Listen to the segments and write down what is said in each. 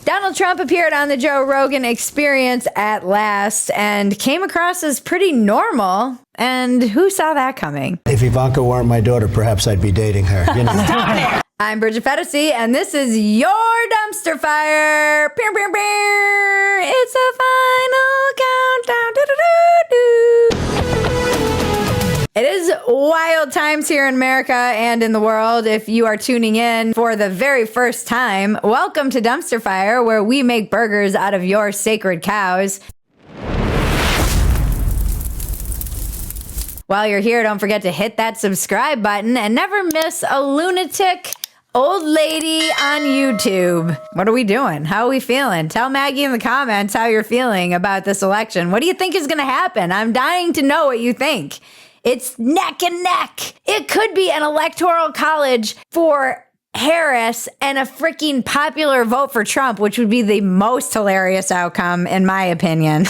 Donald Trump appeared on the Joe Rogan Experience at last and came across as pretty normal. And who saw that coming? If Ivanka weren't my daughter, perhaps I'd be dating her. You know. I'm Bridget Phetasy, and this is your dumpster fire. Pew, pew, pew. It's a final countdown. It is wild times here in America and in the world. If you are tuning in for the very first time, welcome to Dumpster Fire, where we make burgers out of your sacred cows. While you're here, don't forget to hit that subscribe button and never miss a lunatic old lady on YouTube. What are we doing? How are we feeling? Tell Maggie in the comments how you're feeling about this election. What do you think is going to happen? I'm dying to know what you think. It's neck and neck. It could be an electoral college for Harris and a freaking popular vote for Trump, which would be the most hilarious outcome, in my opinion.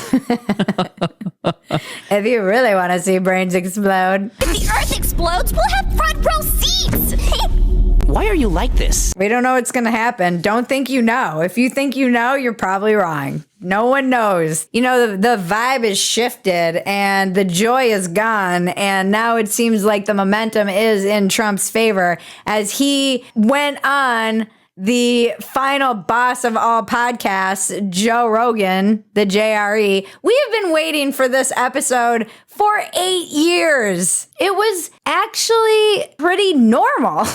If you really want to see brains explode. If the Earth explodes, we'll have front row seats. Why are you like this? We don't know what's going to happen. Don't think you know. If you think you know, you're probably wrong. No one knows. You know, the vibe is shifted and the joy is gone. And now it seems like the momentum is in Trump's favor as he went on the final boss of all podcasts, Joe Rogan, the JRE. We have been waiting for this episode for 8 years. It was actually pretty normal.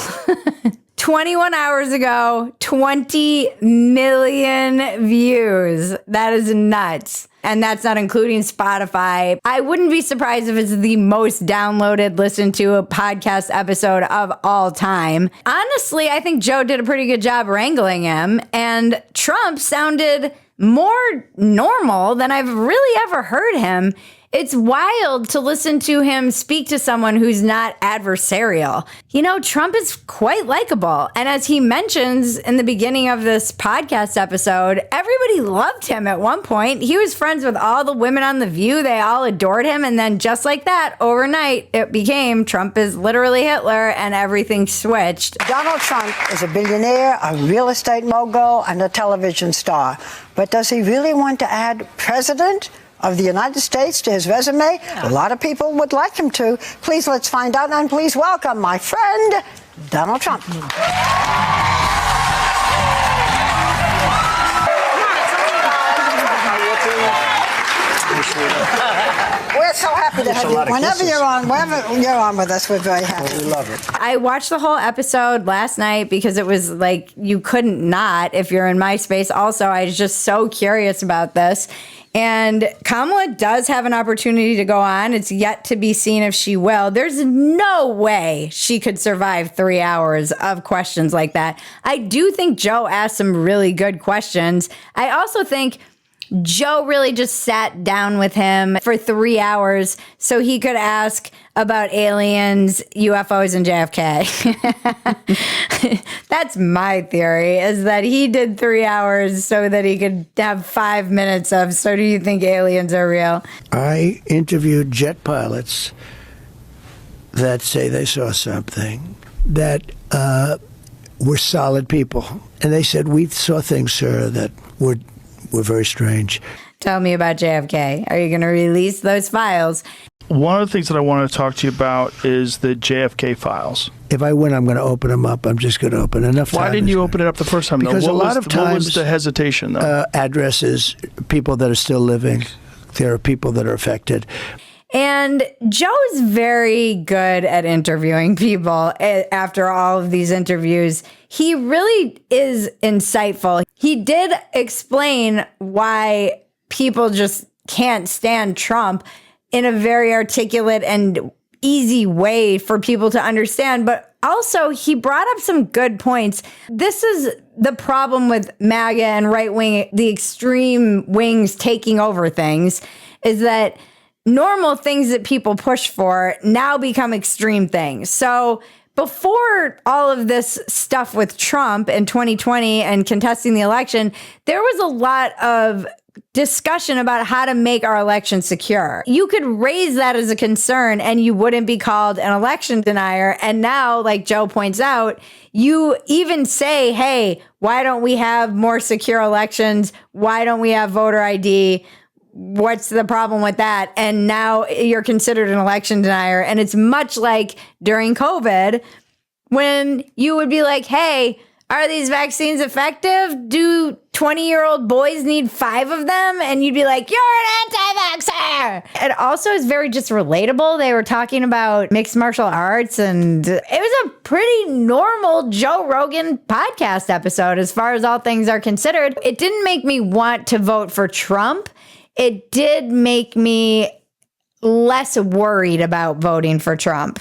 21 hours ago, 20 million views. That is nuts. And that's not including Spotify. I wouldn't be surprised if it's the most downloaded, listened to a podcast episode of all time. Honestly, I think Joe did a pretty good job wrangling him. And Trump sounded more normal than I've really ever heard him. It's wild to listen to him speak to someone who's not adversarial. You know, Trump is quite likable. And as he mentions in the beginning of this podcast episode, everybody loved him at one point. He was friends with all the women on The View. They all adored him. And then just like that, overnight, it became Trump is literally Hitler and everything switched. Donald Trump is a billionaire, a real estate mogul, and a television star. But does he really want to add president of the United States to his resume? Yeah. A lot of people would like him to. Please, let's find out, and please welcome my friend, Donald Trump. We're so happy to have you. Whenever you're on with us, we're very happy. We love it. I watched the whole episode last night because it was like you couldn't not if you're in my space. Also, I was just so curious about this. And Kamala does have an opportunity to go on. It's yet to be seen if she will. There's no way she could survive 3 hours of questions like that. I do think Joe asked some really good questions. I also think Joe really just sat down with him for 3 hours so he could ask about aliens, UFOs, and JFK. That's my theory, is that he did 3 hours so that he could have 5 minutes of, so do you think aliens are real? I interviewed jet pilots that say they saw something that were solid people. And they said, we saw things, sir, that were very strange. Tell me about JFK. Are you going to release those files? One of the things that I want to talk to you about is the JFK files. If I win, I'm going to open them up. I'm just going to open enough. Why didn't you open it up the first time, though? Because a lot of times, what was the hesitation, though? Addresses, people that are still living. There are people that are affected. And Joe's very good at interviewing people after all of these interviews. He really is insightful. He did explain why people just can't stand Trump in a very articulate and easy way for people to understand. But also, he brought up some good points. This is the problem with MAGA and right wing, the extreme wings taking over things, is that normal things that people push for now become extreme things. So before all of this stuff with Trump in 2020 and contesting the election, there was a lot of discussion about how to make our election secure. You could raise that as a concern and you wouldn't be called an election denier. And now, like Joe points out, you even say, hey, why don't we have more secure elections? Why don't we have voter ID? What's the problem with that? And now you're considered an election denier. And it's much like during COVID when you would be like, hey, are these vaccines effective? Do 20-year-old boys need 5 of them? And you'd be like, you're an anti-vaxxer. It also is very just relatable. They were talking about mixed martial arts, and it was a pretty normal Joe Rogan podcast episode as far as all things are considered. It didn't make me want to vote for Trump. It did make me less worried about voting for Trump.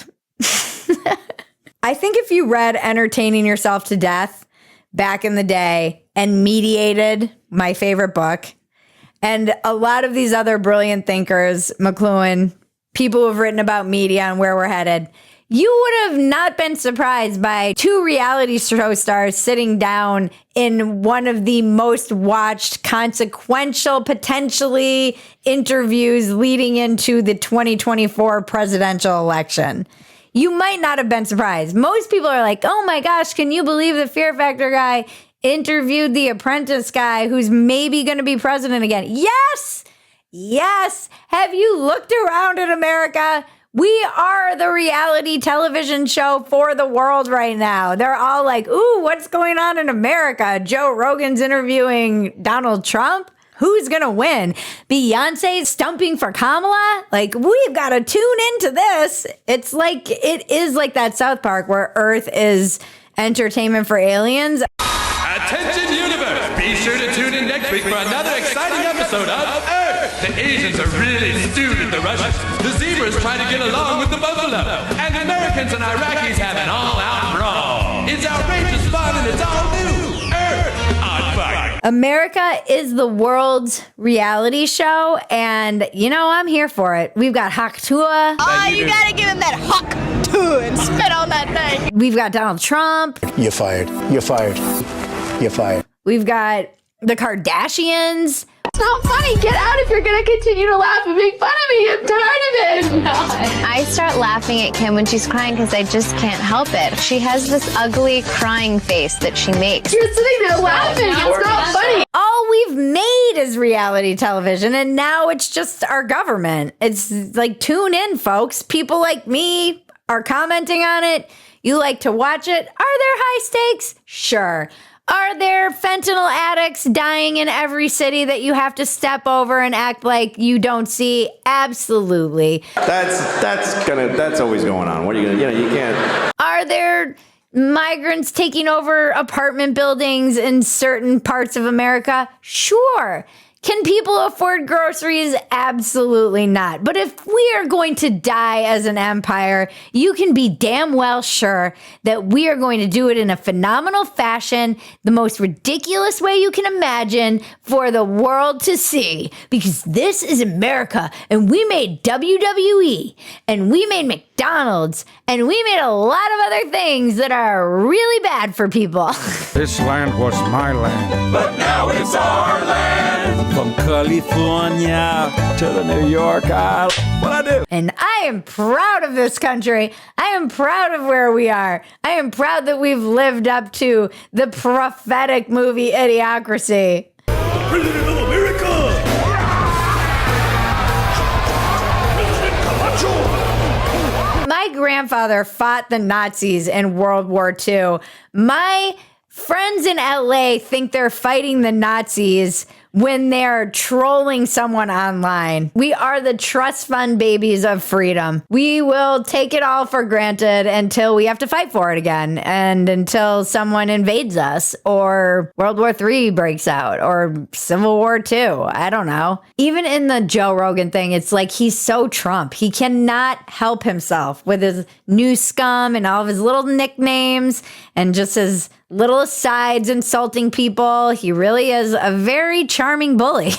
I think if you read Entertaining Yourself to Death back in the day and Mediated, my favorite book, and a lot of these other brilliant thinkers, McLuhan, people who have written about media and where we're headed, you would have not been surprised by 2 reality show stars sitting down in one of the most watched, consequential, potentially interviews leading into the 2024 presidential election. You might not have been surprised. Most people are like, oh my gosh, can you believe the Fear Factor guy interviewed the Apprentice guy who's maybe going to be president again? Yes! Yes! Have you looked around at America? We are the reality television show for the world right now. They're all like, ooh, what's going on in America? Joe Rogan's interviewing Donald Trump. Who's going to win? Beyonce stumping for Kamala? Like, we've got to tune into this. It's like, it is like that South Park where Earth is entertainment for aliens. Attention universe! Be sure to tune in next week for another exciting episode of Earth! The Asians are really stewed at the Russians. The zebras trying to get along with the buffalo. And Americans and Iraqis have an all-out brawl. It's outrageous fun and it's all new. Earth on fire. America is the world's reality show, and you know, I'm here for it. We've got Haktua. Oh, you gotta give him that hawk too and spit on that thing. We've got Donald Trump. You're fired. You're fired. You're fired. We've got the Kardashians. It's not funny. Get out if you're going to continue to laugh and make fun of me. I'm tired of it. I start laughing at Kim when she's crying because I just can't help it. She has this ugly crying face that she makes. You're sitting there laughing. It's not funny. All we've made is reality television, and now it's just our government. It's like, tune in, folks. People like me are commenting on it. You like to watch it. Are there high stakes? Sure. Are there fentanyl addicts dying in every city that you have to step over and act like you don't see? Absolutely. That's always going on. What are you gonna, you can't. Are there migrants taking over apartment buildings in certain parts of America? Sure. Can people afford groceries? Absolutely not. But if we are going to die as an empire, you can be damn well sure that we are going to do it in a phenomenal fashion, the most ridiculous way you can imagine for the world to see. Because this is America, and we made WWE, and we made McDonald's, and we made a lot of other things that are really bad for people. This land was my land, but now it's our land. From California to the New York Island. What I do? And I am proud of this country. I am proud of where we are. I am proud that we've lived up to the prophetic movie Idiocracy. The President of America! My grandfather fought the Nazis in World War II. My friends in LA think they're fighting the Nazis when they're trolling someone online. We are the trust fund babies of freedom. We will take it all for granted until we have to fight for it again, and until someone invades us, or World War III breaks out, or Civil War II. I don't know. Even in the Joe Rogan thing, it's like he's so Trump. He cannot help himself with his new scum and all of his little nicknames and just his little asides insulting people. He really is a very charming bully.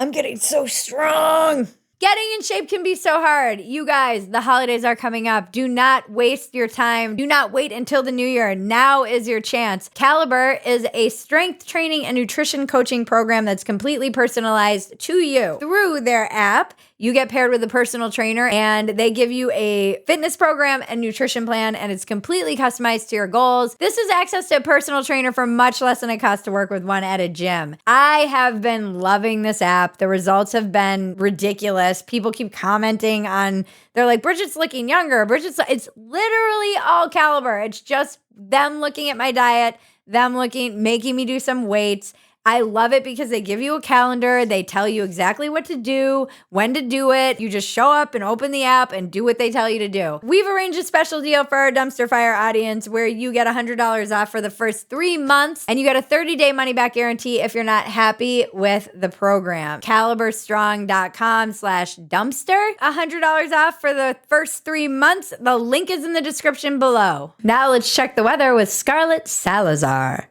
I'm getting so strong. Getting in shape can be so hard. You guys, the holidays are coming up. Do not waste your time. Do not wait until the new year. Now is your chance. Caliber is a strength training and nutrition coaching program that's completely personalized to you. Through their app, you get paired with a personal trainer and they give you a fitness program and nutrition plan, and it's completely customized to your goals. This is access to a personal trainer for much less than it costs to work with one at a gym. I have been loving this app. The results have been ridiculous. People keep commenting on, they're like, Bridget's looking younger. It's literally all Caliber. It's just them looking at my diet, making me do some weights. I love it because they give you a calendar. They tell you exactly what to do, when to do it. You just show up and open the app and do what they tell you to do. We've arranged a special deal for our Dumpster Fire audience where you get $100 off for the first 3 months and you get a 30-day money-back guarantee if you're not happy with the program. CaliberStrong.com/dumpster. $100 off for the first 3 months. The link is in the description below. Now let's check the weather with Scarlett Salazar.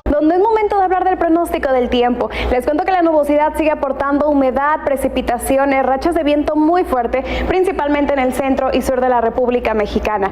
Donde es momento de hablar del pronóstico del tiempo. Les cuento que la nubosidad sigue aportando humedad, precipitaciones, rachas de viento muy fuerte, principalmente en el centro y sur de la República Mexicana.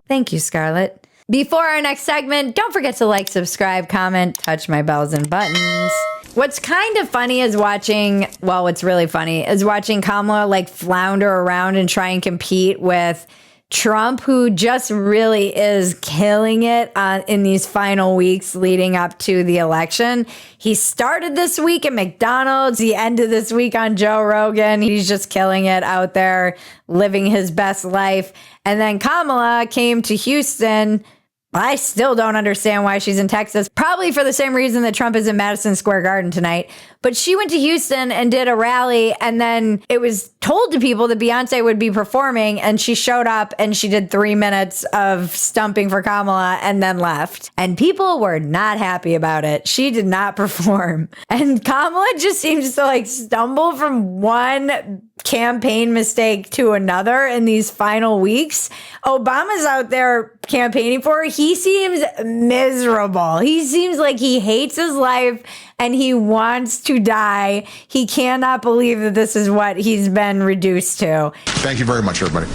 Thank you, Scarlett. Before our next segment, don't forget to like, subscribe, comment, touch my bells and buttons. What's kind of funny is watching, well, what's really funny is watching Kamala like flounder around and try and compete with Trump, who just really is killing it in these final weeks leading up to the election. He started this week at McDonald's. He ended this week on Joe Rogan. He's just killing it out there, living his best life. And then Kamala came to Houston. I still don't understand why she's in Texas. Probably for the same reason that Trump is in Madison Square Garden tonight. But she went to Houston and did a rally, and then it was told to people that Beyoncé would be performing, and she showed up and she did 3 minutes of stumping for Kamala and then left. And people were not happy about it. She did not perform. And Kamala just seems to like stumble from one campaign mistake to another in these final weeks. Obama's out there campaigning for her. He seems miserable. He seems like he hates his life and he wants to die. He cannot believe that this is what he's been reduced to. Thank you very much, everybody.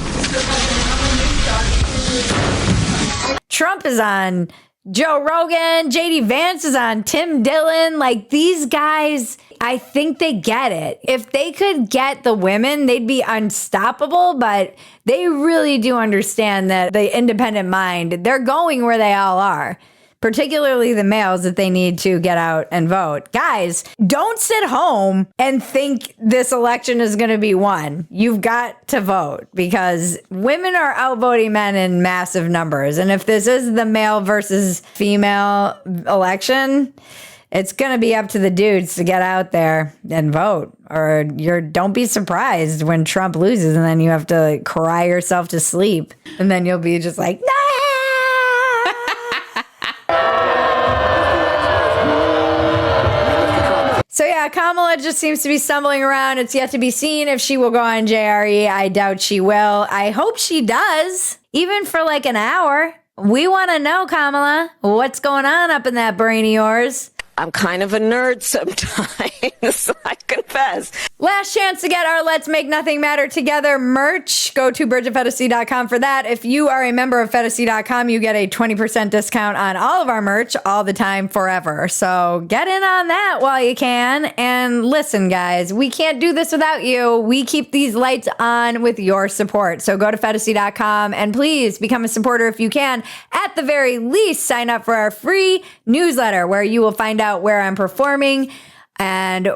Trump is on Joe Rogan. JD Vance is on Tim Dillon. Like, these guys, I think they get it. If they could get the women, they'd be unstoppable, but they really do understand that the independent mind, they're going where they all are. Particularly the males that they need to get out and vote. Guys, don't sit home and think this election is going to be won. You've got to vote because women are outvoting men in massive numbers. And if this is the male versus female election, it's going to be up to the dudes to get out there and vote. Or don't be surprised when Trump loses and then you have to cry yourself to sleep. And then you'll be just like, no! So yeah, Kamala just seems to be stumbling around. It's yet to be seen if she will go on JRE. I doubt she will. I hope she does, even for like an hour. We want to know, Kamala, what's going on up in that brain of yours? I'm kind of a nerd sometimes, I confess. Last chance to get our Let's Make Nothing Matter Together merch. Go to BridgetPhetasy.com for that. If you are a member of Phetasy.com, you get a 20% discount on all of our merch all the time, forever. So get in on that while you can. And listen, guys, we can't do this without you. We keep these lights on with your support. So go to Phetasy.com and please become a supporter if you can. At the very least, sign up for our free newsletter where you will find out where I'm performing and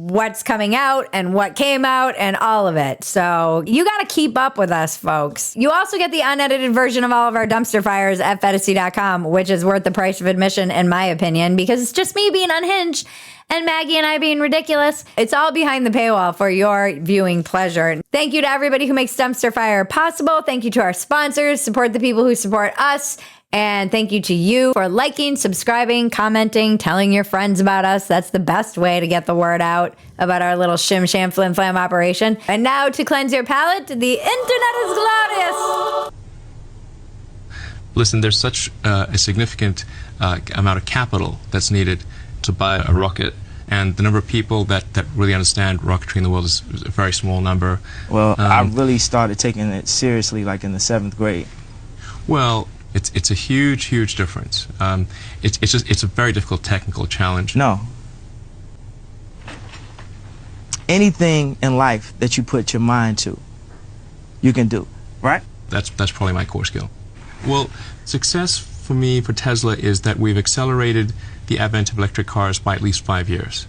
what's coming out and what came out and all of it. So you got to keep up with us, folks. You also get the unedited version of all of our dumpster fires at Phetasy.com, which is worth the price of admission, in my opinion, because it's just me being unhinged and Maggie and I being ridiculous. It's all behind the paywall for your viewing pleasure. Thank you to everybody who makes Dumpster Fire possible. Thank you to our sponsors. Support the people who support us. And thank you to you for liking, subscribing, commenting, telling your friends about us. That's the best way to get the word out about our little shim sham flim flam operation. And now to cleanse your palate, the internet is glorious. Listen, there's such a significant amount of capital that's needed to buy a rocket And the number of people that really understand rocketry in the world is a very small number. Well, I really started taking it seriously like in the 7th grade. Well, it's a huge difference. It's a very difficult technical challenge. No. Anything in life that you put your mind to, you can do, right? That's probably my core skill. Well, success for me, for Tesla, is that we've accelerated the advent of electric cars by at least 5 years.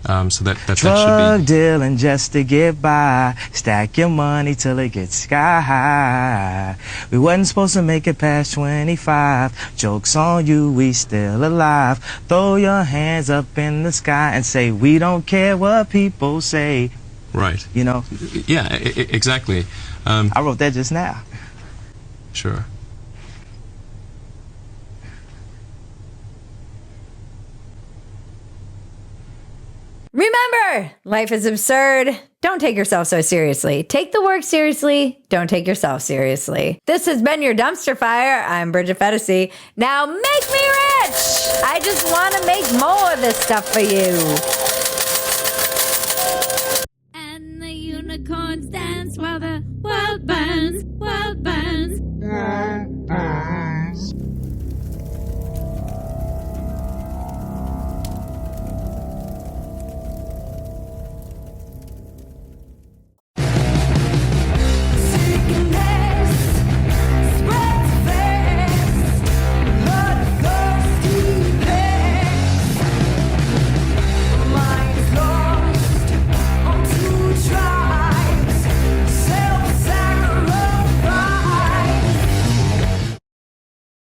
So that should be... Drug dealing just to get by. Stack your money till it gets sky high. We wasn't supposed to make it past 25. Joke's on you, we still alive. Throw your hands up in the sky and say, we don't care what people say. Right. You know? Yeah, exactly. I wrote that just now. Sure. Remember, life is absurd. Don't take yourself so seriously. Take the work seriously. Don't take yourself seriously. This has been your Dumpster Fire. I'm Bridget Phetasy. Now make me rich! I just want to make more of this stuff for you. And the unicorns dance while the world burns, world burns.